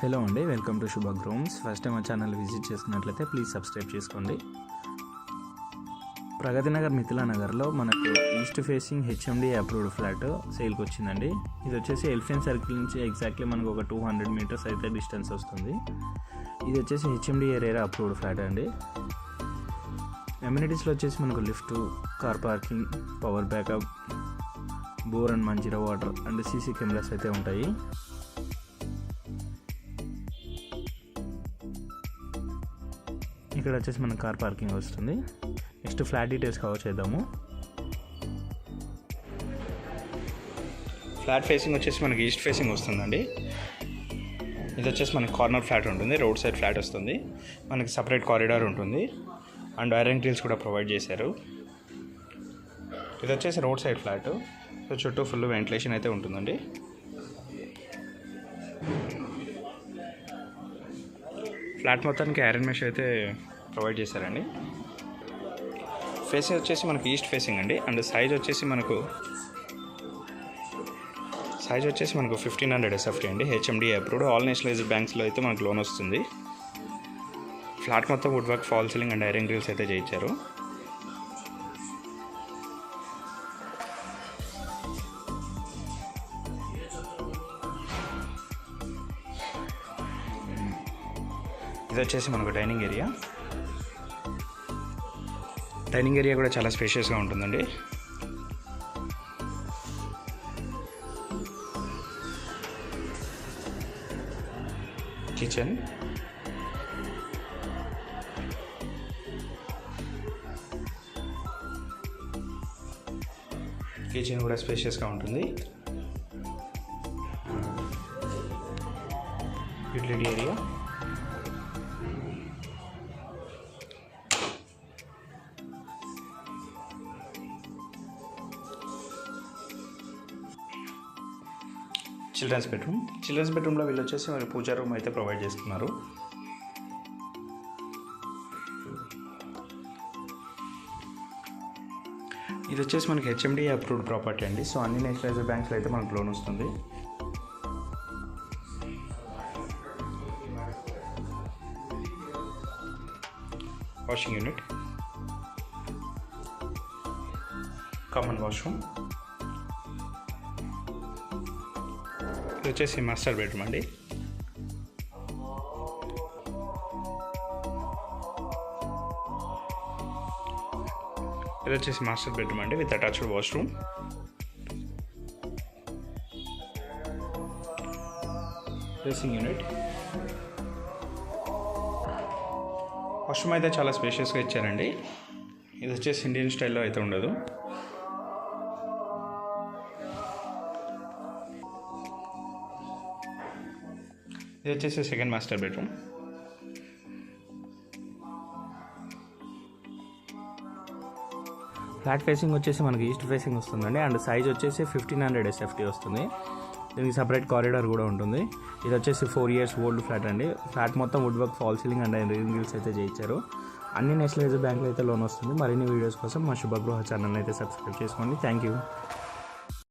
Hello అండి, welcome to Shubhag rooms. First time మా channel visit చేస్తున్నట్లయితే ప్లీజ్ సబ్స్క్రైబ్ చేసుకోండి. ప్రగతి నగర్ మిథిలా నగర్లో మనకు east facing HMD approved flat సేల్కి వచ్చిందండి. ఇది వచ్చేసి ఎలిఫెంట్ సర్కిల్ నుంచి ఎగ్జాక్ట్లీ మనకు ఒక 200 మీటర్స్ అయితే డిస్టెన్స్ వస్తుంది. ఇది వచ్చేసి హెచ్ఎండి ఏరియా అప్రూవ్డ్ ఫ్లాట్ అండి. అమ్యూనిటీస్లో వచ్చేసి మనకు lift, car parking, power backup, bore and Manjira water and CC cameras అయితే ఉంటాయి. ఇక్కడ వచ్చేసి మన కార్ పార్కింగ్ వస్తుంది. నెక్స్ట్ ఫ్లాట్ డీటెయిల్స్ కవర్ చేద్దాము. ఫ్లాట్ ఫేసింగ్ వచ్చేసి మనకి ఈస్ట్ ఫేసింగ్ వస్తుందండి. ఇది వచ్చేసి మనకి కార్నర్ ఫ్లాట్ ఉంటుంది, రోడ్ సైడ్ ఫ్లాట్ వస్తుంది. మనకి సపరేట్ కారిడార్ ఉంటుంది అండ్ ఐరన్ గ్రిల్స్ కూడా ప్రొవైడ్ చేశారు. ఇది వచ్చేసి రోడ్ సైడ్ ఫ్లాట్, సో చుట్టూ ఫుల్ వెంటిలేషన్ అయితే ఉంటుందండి. ఫ్లాట్ మొత్తానికి ఐరన్ మెష్ అయితే ప్రొవైడ్ చేశారండి. ఫేసింగ్ వచ్చేసి మనకి ఈస్ట్ ఫేసింగ్ అండి. అండ్ సైజ్ వచ్చేసి మనకు 1500 SFT అండి. HMD approved. ఆల్ నేషనలైజ్డ్ బ్యాంక్స్లో అయితే మనకు లోన్ వస్తుంది. ఫ్లాట్ మొత్తం wood work, fall ceiling and iron grills అయితే చేయించారు. ఇది వచ్చేసి మనకు డైనింగ్ ఏరియా కూడా చాలా స్పేషియస్గా ఉంటుందండి. కిచెన్, కూడా స్పేషియస్గా ఉంటుంది. యూటిలిటీ ఏరియా, చిల్డ్రన్స్ బెడ్రూమ్లో వీళ్ళు వచ్చేసి మరి పూజా రూమ్ అయితే ప్రొవైడ్ చేస్తున్నారు. ఇది వచ్చేసి మనకి హెచ్ఎండి అప్రూవ్డ్ ప్రాపర్టీ అండి. సో అన్ని నేషనలైజ్డ్ బ్యాంక్స్లో అయితే మనకు లోన్ వస్తుంది. Washing unit, common washroom. ఇది వచ్చేసి మాస్టర్ బెడ్రూమ్ అండి. ఇది వచ్చేసి మాస్టర్ బెడ్రూమ్ అండి with attached washroom. Dressing unit. Washroom అయితే చాలా స్పేషియస్గా ఇచ్చారండి. ఇది వచ్చేసి ఇండియన్ స్టైల్లో అయితే ఉండదు. ఇది వచ్చేసి second master bedroom. Flat facing వచ్చేసి మనకి ఈస్ట్ ఫేసింగ్ వస్తుందండి. అండ్ సైజ్ వచ్చేసి 1500 SFT వస్తుంది. దీనికి సపరేట్ కారిడార్ కూడా ఉంటుంది. ఇది వచ్చేసి 4 years ఓల్డ్ ఫ్లాట్ అండి. ఫ్లాట్ మొత్తం wood work, fall ceiling and iron grills అయితే చేయించారు. అన్ని నేషనలైజ్డ్ బ్యాంకులు అయితే లోన్ వస్తుంది. మరిన్ని వీడియోస్ కోసం మా శుభగృహ ఛానల్ అయితే సబ్స్క్రైబ్ చేసుకోండి. Thank you.